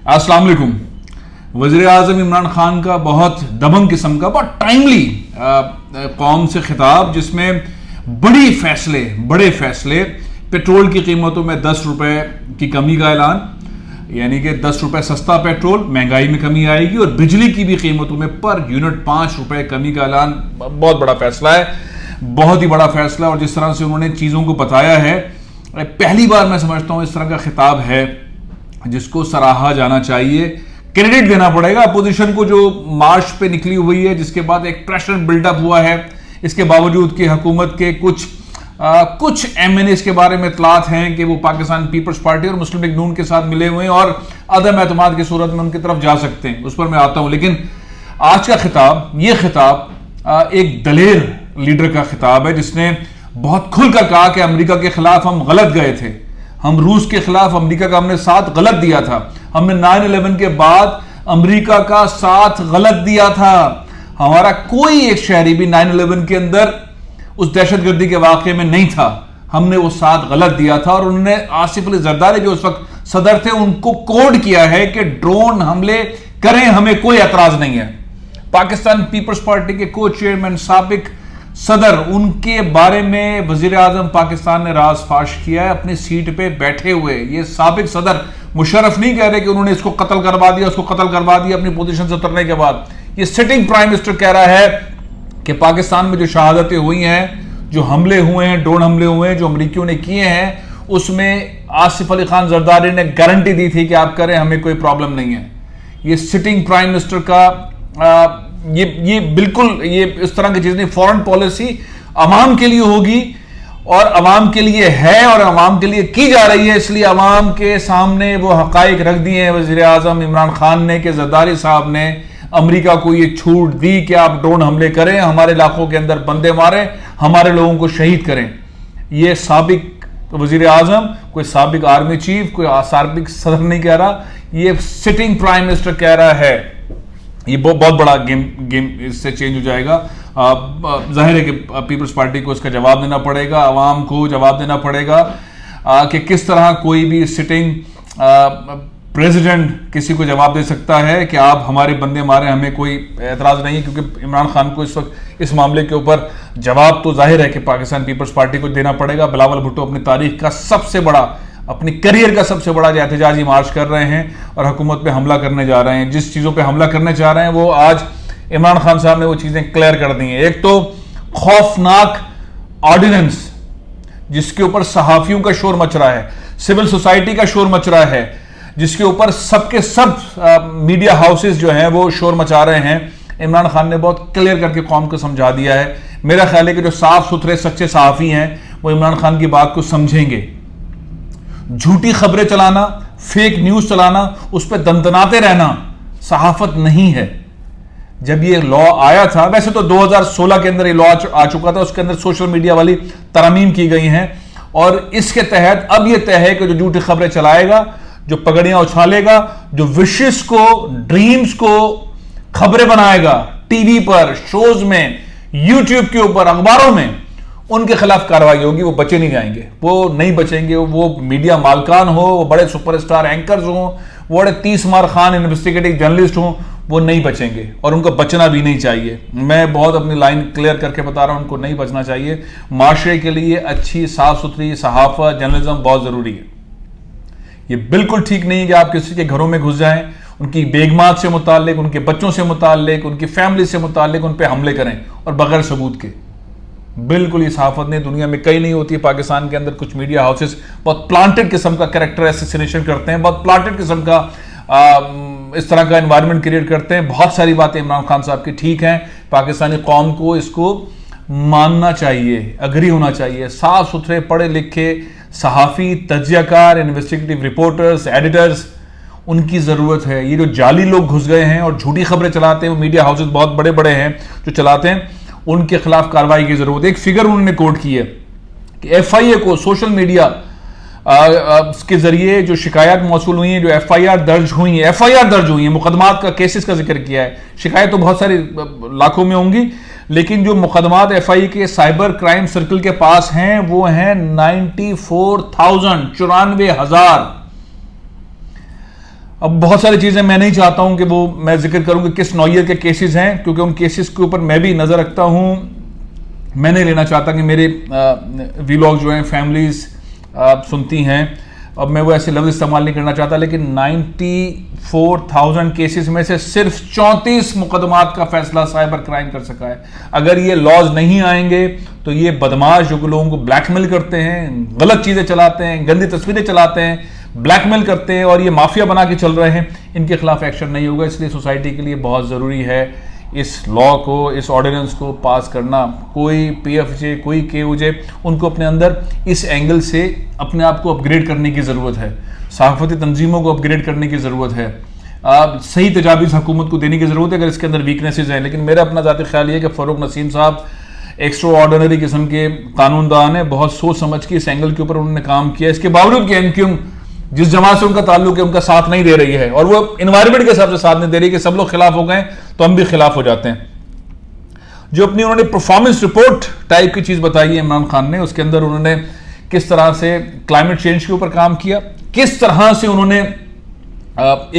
अस्सलाम वालेकुम। वज़ीर आज़म इमरान खान का बहुत दबंग किस्म का, बहुत टाइमली कौम से खिताब, जिसमें बड़े फैसले, पेट्रोल की कीमतों में 10 रुपए की कमी का ऐलान, यानी कि 10 रुपए सस्ता पेट्रोल, महंगाई में कमी आएगी, और बिजली की भी कीमतों में पर यूनिट 5 रुपए कमी का ऐलान। बहुत बड़ा फैसला है, बहुत ही बड़ा फैसला। और जिस तरह से उन्होंने चीज़ों को बताया है, पहली बार मैं समझता हूँ इस तरह का खिताब है जिसको सराहा जाना चाहिए, क्रेडिट देना पड़ेगा अपोजिशन को, जो मार्च पे निकली हुई है, जिसके बाद एक प्रेशर बिल्डअप हुआ है। इसके बावजूद कि हुकूमत के कुछ एमएनएस के बारे में इतलात हैं कि वो पाकिस्तान पीपल्स पार्टी और मुस्लिम लीग नून के साथ मिले हुए हैं और अदम एतमाद की सूरत में उनकी तरफ जा सकते हैं, उस पर मैं आता हूं। लेकिन आज का खिताब, ये खिताब एक दलेर लीडर का खिताब है, जिसने बहुत खुलकर कहा कि अमेरिका के खिलाफ हम गलत गए थे, हम रूस के खिलाफ अमेरिका का हमने साथ गलत दिया था, हमने 9/11 के बाद अमेरिका का साथ गलत दिया था। हमारा कोई एक शहरी भी 9/11 के अंदर उस दहशतगर्दी के वाकये में नहीं था, हमने वो साथ गलत दिया था। और उन्होंने आसिफ अली जरदारी जो उस वक्त सदर थे उनको कोड किया है कि ड्रोन हमले करें, हमें कोई एतराज नहीं है। पाकिस्तान पीपल्स पार्टी के को चेयरमैन साबिक सदर, उनके बारे में वजीर आजम पाकिस्तान ने राज फाश किया है अपनी सीट पे बैठे हुए। ये साबिक सदर, मुशर्रफ नहीं कह रहे कि उन्होंने इसको कत्ल करवा दिया, उसको कत्ल करवा दिया अपनी पोजीशन से उतरने के बाद। ये सिटिंग प्राइम मिनिस्टर कह रहा है कि पाकिस्तान में जो शहादतें हुई हैं, जो हमले हुए हैं, ड्रोन हमले हुए हैं जो अमरीकियों ने किए हैं, उसमें आसिफ अली खान जरदारी ने गारंटी दी थी कि आप करें, हमें कोई प्रॉब्लम नहीं है। ये सिटिंग प्राइम मिनिस्टर का ये बिल्कुल ये इस तरह की चीज नहीं। फॉरेन पॉलिसी अवाम के लिए होगी और अवाम के लिए है और अवाम के लिए की जा रही है, इसलिए अवाम के सामने वो हकाइक रख दिए हैं वजीर आजम इमरान खान ने कि जरदारी साहब ने अमेरिका को ये छूट दी कि आप ड्रोन हमले करें, हमारे इलाकों के अंदर बंदे मारें, हमारे लोगों को शहीद करें। ये साबिक वजीर आजम, कोई साबिक आर्मी चीफ, कोई साबिक सदर नहीं कह रहा, ये सिटिंग प्राइम मिनिस्टर कह रहा है। ये बहुत बड़ा गेम इससे चेंज हो जाएगा। जाहिर है कि पीपल्स पार्टी को इसका जवाब देना पड़ेगा, अवाम को जवाब देना पड़ेगा कि किस तरह कोई भी सिटिंग प्रेसिडेंट किसी को जवाब दे सकता है कि आप हमारे बंदे मारे, हमें कोई एतराज़ नहीं है। क्योंकि इमरान खान को इस वक्त इस मामले के ऊपर जवाब तो जाहिर है कि पाकिस्तान पीपल्स पार्टी को देना पड़ेगा। बिलावल भुट्टो अपनी तारीख का सबसे बड़ा, अपनी करियर का सबसे बड़ा एहतजाजी मार्च कर रहे हैं और हुकूमत पे हमला करने जा रहे हैं। जिस चीज़ों पे हमला करने जा रहे हैं वो आज इमरान खान साहब ने वो चीज़ें क्लियर कर दी हैं। एक तो खौफनाक ऑर्डिनेंस जिसके ऊपर सहाफ़ियों का शोर मच रहा है, सिविल सोसाइटी का शोर मच रहा है, जिसके ऊपर सबके सब मीडिया हाउसेस जो हैं वो शोर मचा रहे हैं। इमरान खान ने बहुत क्लियर करके कौम को समझा दिया है। मेरा ख्याल है कि जो साफ सुथरे सच्चे सहाफ़ी हैं वो इमरान खान की बात को समझेंगे। झूठी खबरें चलाना, फेक न्यूज चलाना, उस पर दंदनाते रहना सहाफत नहीं है। जब ये लॉ आया था, वैसे तो 2016 के अंदर ये लॉ आ चुका था, उसके अंदर सोशल मीडिया वाली तरमीम की गई हैं और इसके तहत अब ये तय है कि जो झूठी खबरें चलाएगा, जो पगड़ियां उछालेगा, जो विशेष को, ड्रीम्स को खबरें बनाएगा टीवी पर, शोज में, यूट्यूब के ऊपर, अखबारों में, उनके खिलाफ कार्रवाई होगी। वो बचे नहीं जाएंगे, वो नहीं बचेंगे। वो मीडिया मालकान हो, वो बड़े सुपरस्टार एंकर्स हों, वो बड़े 30 मार खान इन्वेस्टिगेटिव जर्नलिस्ट हों, वो नहीं बचेंगे और उनको बचना भी नहीं चाहिए। मैं बहुत अपनी लाइन क्लियर करके बता रहा हूं, उनको नहीं बचना चाहिए। माशरे के लिए अच्छी साफ सुथरी सहाफत, जर्नलिज्म बहुत जरूरी है। ये बिल्कुल ठीक नहीं है कि आप किसी के घरों में घुस जाएं, उनकी बेगमात से मुताल्लिक, उनके बच्चों से मुताल्लिक, उनकी फैमिली से मुताल्लिक उन पर हमले करें और बगैर सबूत के। बिल्कुल ये सहाफत ने दुनिया में कहीं नहीं होती है। पाकिस्तान के अंदर कुछ मीडिया हाउसेस बहुत प्लांटेड किस्म का कैरेक्टर एसेसिनेशन करते हैं, बहुत प्लांटेड किस्म का इस तरह का एनवायरनमेंट क्रिएट करते हैं। बहुत सारी बातें इमरान खान साहब की ठीक हैं, पाकिस्तानी कौम को इसको मानना चाहिए, अग्री होना चाहिए। साफ सुथरे पढ़े लिखे सहाफ़ी, तज्जियाकार, इन्वेस्टिगेटिव रिपोर्टर्स, एडिटर्स, उनकी ज़रूरत है। ये जो जाली लोग घुस गए हैं और झूठी खबरें चलाते हैं, वो मीडिया हाउसेस बहुत बड़े बड़े हैं जो चलाते हैं, उनके खिलाफ कार्रवाई की जरूरत है। एक फिगर उन्होंने कोट की है कि एफआईए को सोशल मीडिया के जरिए जो शिकायत मौसूल हुई हैं, जो एफआईआर दर्ज हुई हैं, मुकदमात का, केसेस का जिक्र किया है। शिकायत तो बहुत सारी लाखों में होंगी, लेकिन जो मुकदमात एफआईए के साइबर क्राइम सर्कल के पास हैं वो हैं 94,000, 94,000। अब बहुत सारी चीज़ें मैं नहीं चाहता हूं कि वो मैं जिक्र करूं कि किस नौयत के केसेस हैं, क्योंकि उन केसेस के ऊपर मैं भी नज़र रखता हूं। मैं नहीं लेना चाहता कि मेरे वीलॉग जो हैं फैमिलीज सुनती हैं, अब मैं वो ऐसे लफ्ज़ इस्तेमाल नहीं करना चाहता, लेकिन 94,000 केसेस में से सिर्फ 34 मुकदमात का फैसला साइबर क्राइम कर सका है। अगर ये लॉज नहीं आएंगे तो ये बदमाश जो लोगों को ब्लैकमेल करते हैं, गलत चीज़ें चलाते हैं, गंदी तस्वीरें चलाते हैं, ब्लैकमेल करते हैं और ये माफिया बना के चल रहे हैं, इनके खिलाफ एक्शन नहीं होगा। इसलिए सोसाइटी के लिए बहुत ज़रूरी है इस लॉ को, इस ऑर्डिनेंस को पास करना। कोई पीएफजे, कोई केओजे, उनको अपने अंदर इस एंगल से अपने आप को अपग्रेड करने की ज़रूरत है। सहाफ़ती तंजीमों को अपग्रेड करने की ज़रूरत है। सही तजावीज़ हुकूमत को देने की ज़रूरत है अगर इसके अंदर वीकनेसेस हैं। लेकिन मेरा अपना ज़ाती ख्याल ये है कि फ़ारूक नसीम साहब एक्स्ट्रा ऑर्डिनरी किस्म के कानूनदान है, बहुत सोच समझ के इस एंगल के ऊपर उन्होंने काम किया। इसके बावजूद कि एमक्यूएम जिस जमात से उनका ताल्लुक है उनका साथ नहीं दे रही है, और वो इन्वायरमेंट के हिसाब से साथ नहीं दे रही कि सब लोग खिलाफ हो गए तो हम भी खिलाफ हो जाते हैं। जो अपनी उन्होंने परफॉर्मेंस रिपोर्ट टाइप की चीज बताई है इमरान खान ने, उसके अंदर उन्होंने किस तरह से क्लाइमेट चेंज के ऊपर काम किया, किस तरह से उन्होंने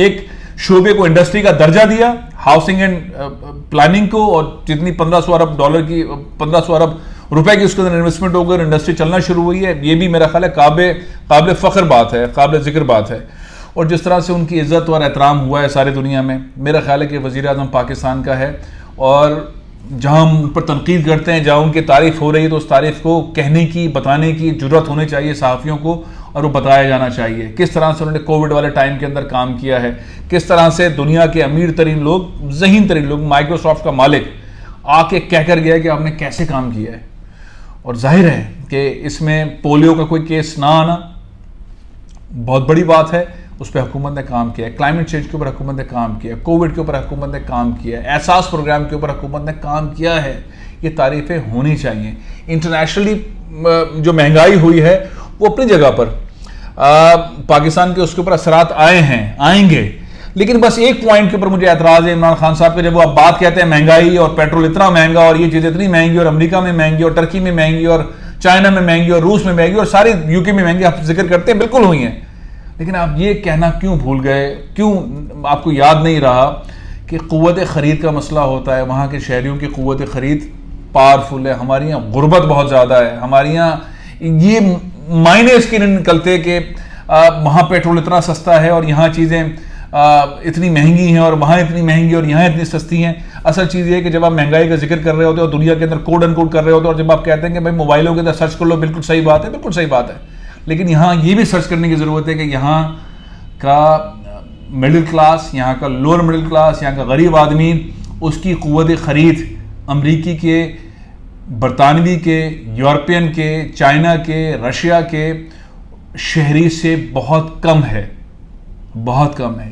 एक शोबे को इंडस्ट्री का दर्जा दिया, हाउसिंग एंड प्लानिंग को, और जितनी 1500 अरब डॉलर की 1500 अरब रुपए की उसके अंदर इन्वेस्टमेंट होकर इंडस्ट्री चलना शुरू हुई है। ये भी मेरा ख्याल है काबिल फ़ख्र बात है, काबिल जिक्र बात है। और जिस तरह से उनकी इज़्ज़त और एहतराम हुआ है सारी दुनिया में, मेरा ख्याल है कि वज़ीर आज़म पाकिस्तान का है, और जहाँ हम उन पर तनकीद करते हैं, जहाँ उनकी तारीफ़ हो रही है, तो उस तारीफ़ को कहने की, बताने की ज़रूरत होनी चाहिए सहाफ़ियों को, और वो बताया जाना चाहिए किस तरह से उन्होंने कोविड वाले टाइम के अंदर काम किया है, किस तरह से दुनिया के अमीर तरीन लोग, ज़हीन तरीन लोग, माइक्रोसॉफ्ट का मालिक आके कहकर गया कि आपने कैसे काम किया है। और जाहिर है कि इसमें पोलियो का कोई केस ना आना बहुत बड़ी बात है, उस पर हुकूमत ने काम किया है। क्लाइमेट चेंज के ऊपर हुकूमत ने काम किया है, कोविड के ऊपर हुकूमत ने काम किया है, एहसास प्रोग्राम के ऊपर हुकूमत ने काम किया है। ये तारीफ़ें होनी चाहिए। इंटरनेशनली जो महंगाई हुई है वो अपनी जगह पर, पाकिस्तान के उसके ऊपर असरात आए हैं, आएंगे, लेकिन बस एक पॉइंट के ऊपर मुझे एतराज़ है इमरान खान साहब के, जब वो आप बात कहते हैं महंगाई और पेट्रोल इतना महंगा और ये चीज़ इतनी महंगी और अमेरिका में महंगी और टर्की में महंगी और चाइना में महंगी और रूस में महंगी और सारी यूके में महंगी, आप जिक्र करते हैं, बिल्कुल हुई हैं, लेकिन आप ये कहना क्यों भूल गए, क्यों आपको याद नहीं रहा कि क़ुव्वत ख़रीद का मसला होता है। वहाँ के शहरियों की क़ुव्वत ख़रीद पावरफुल है, हमारे यहाँ गुर्बत बहुत ज़्यादा है, हमारे यहाँ ये मायने इसके नहीं निकलते कि वहाँ पेट्रोल इतना सस्ता है और यहाँ चीज़ें इतनी महंगी हैं, और वहाँ इतनी महंगी और यहाँ इतनी सस्ती हैं। असल चीज़ ये है कि जब आप महंगाई का जिक्र कर रहे होते हो और दुनिया के अंदर कोड अनकोड कर रहे होते हो, और जब आप कहते हैं कि भाई मोबाइलों के अंदर सर्च कर लो, बिल्कुल सही बात है, बिल्कुल सही बात है, लेकिन यहाँ ये भी सर्च करने की ज़रूरत है कि यहाँ का मिडिल क्लास, यहाँ का लोअर मिडिल क्लास, यहाँ का गरीब आदमी, उसकी क़ुव्वत ख़रीद अमरीकी के, बरतानवी के, यूरोपियन के, चाइना के, रशिया के शहरी से बहुत कम है, बहुत कम है।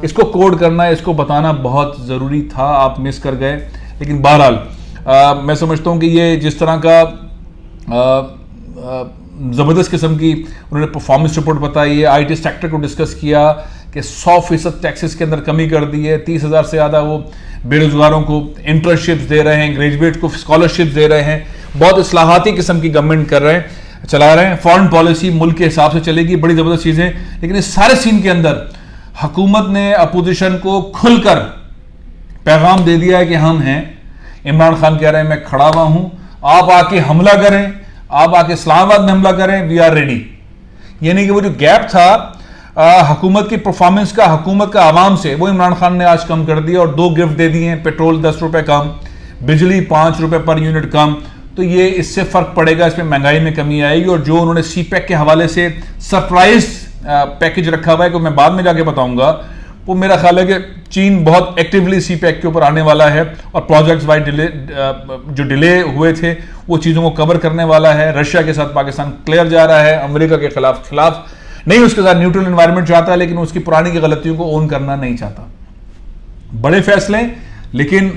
इसको कोड करना, इसको बताना बहुत ज़रूरी था, आप मिस कर गए। लेकिन बहरहाल मैं समझता हूँ कि ये जिस तरह का ज़बरदस्त किस्म की उन्होंने परफॉर्मेंस रिपोर्ट बताई है, IT सेक्टर को डिस्कस किया कि 100% टैक्सेस के अंदर कमी कर दी है, 30,000 से ज़्यादा वो बेरोज़गारों को इंटर्नशिप्स दे रहे हैं, ग्रेजुएट को स्कॉलरशिप्स दे रहे हैं, बहुत इस्लाहाती किस्म की गवर्नमेंट कर रहे हैं, चला रहे हैं। फॉरेन पॉलिसी मुल्क के हिसाब से चलेगी, बड़ी ज़बरदस्त चीज़ें। लेकिन इस सारे सीन के अंदर हुकूमत ने अपोजिशन को खुलकर पैगाम दे दिया है कि हम हैं। इमरान खान कह रहे हैं मैं खड़ा हुआ हूं, आप आके हमला करें, आप आके इस्लामाबाद में हमला करें, वी आर रेडी। यानी कि वो जो गैप था हुकूमत की परफॉर्मेंस का, हुकूमत का आवाम से, वो इमरान खान ने आज कम कर दिया और 2 गिफ्ट दे दिए हैं, पेट्रोल 10 रुपये कम, बिजली 5 रुपये पर यूनिट कम। तो ये इससे फ़र्क पड़ेगा, इसमें महंगाई में कमी आएगी। और जो उन्होंने CPEC के हवाले से सरप्राइज पैकेज रखा हुआ है, कि मैं बाद में जाके बताऊंगा, वो मेरा ख्याल है कि चीन बहुत एक्टिवली CPEC के ऊपर आने वाला है और प्रोजेक्ट्स वाइज जो डिले हुए थे वो चीज़ों को कवर करने वाला है। रशिया के साथ पाकिस्तान क्लियर जा रहा है, अमेरिका के खिलाफ नहीं, उसके साथ न्यूट्रल एनवायरनमेंट चाहता है, लेकिन उसकी पुरानी की गलतियों को ओन करना नहीं चाहता। बड़े फैसले, लेकिन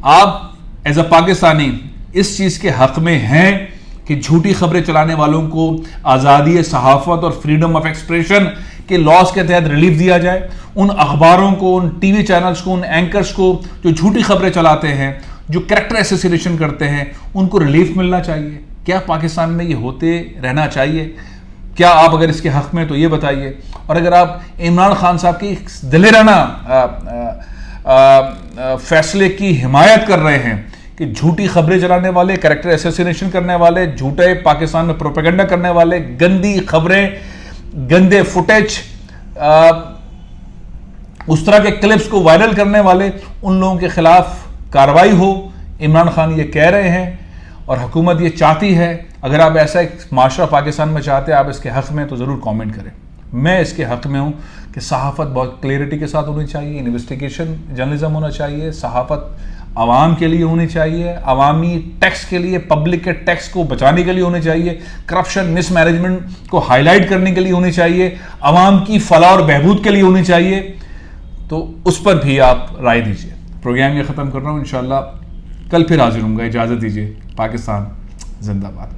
आप एज अ पाकिस्तानी इस चीज़ के हक में हैं कि झूठी खबरें चलाने वालों को आज़ादी सहाफ़त और फ्रीडम ऑफ एक्सप्रेशन के लॉज के तहत रिलीफ दिया जाए। उन अखबारों को, उन TV चैनल्स को, उन एंकर्स को जो झूठी खबरें चलाते हैं, जो कैरेक्टर एसोसिएशन करते हैं, उनको रिलीफ मिलना चाहिए। क्या पाकिस्तान में ये होते रहना चाहिए? क्या आप अगर इसके हक में तो ये बताइए। और अगर आप इमरान खान साहब की दिलेराना फैसले की हिमायत कर रहे हैं कि झूठी खबरें चलाने वाले, कैरेक्टर असैसिनेशन करने वाले, झूठे पाकिस्तान में प्रोपेगेंडा करने वाले, गंदी खबरें, गंदे फुटेज, उस तरह के क्लिप्स को वायरल करने वाले, उन लोगों के खिलाफ कार्रवाई हो। इमरान खान ये कह रहे हैं और हुकूमत ये चाहती है। अगर आप ऐसा एक माशरा पाकिस्तान में चाहते हैं, आप इसके हक़ में, तो ज़रूर कमेंट करें। मैं इसके हक़ में हूँ कि सहाफ़त बहुत क्लियरिटी के साथ होनी चाहिए, इन्वेस्टिगेशन जर्नलिज्म होना चाहिए, सहाफ़त आवाम के लिए होनी चाहिए, अवामी टैक्स के लिए, पब्लिक के टैक्स को बचाने के लिए होनी चाहिए, करप्शन मिसमैनेजमेंट को हाईलाइट करने के लिए होनी चाहिए, अवाम की फलाह और बहबूद के लिए होनी चाहिए। तो उस पर भी आप राय दीजिए। प्रोग्राम ये ख़त्म कर रहा हूँ, इंशाअल्लाह कल फिर हाजिर होऊंगा। इजाज़त दीजिए। पाकिस्तान जिंदाबाद।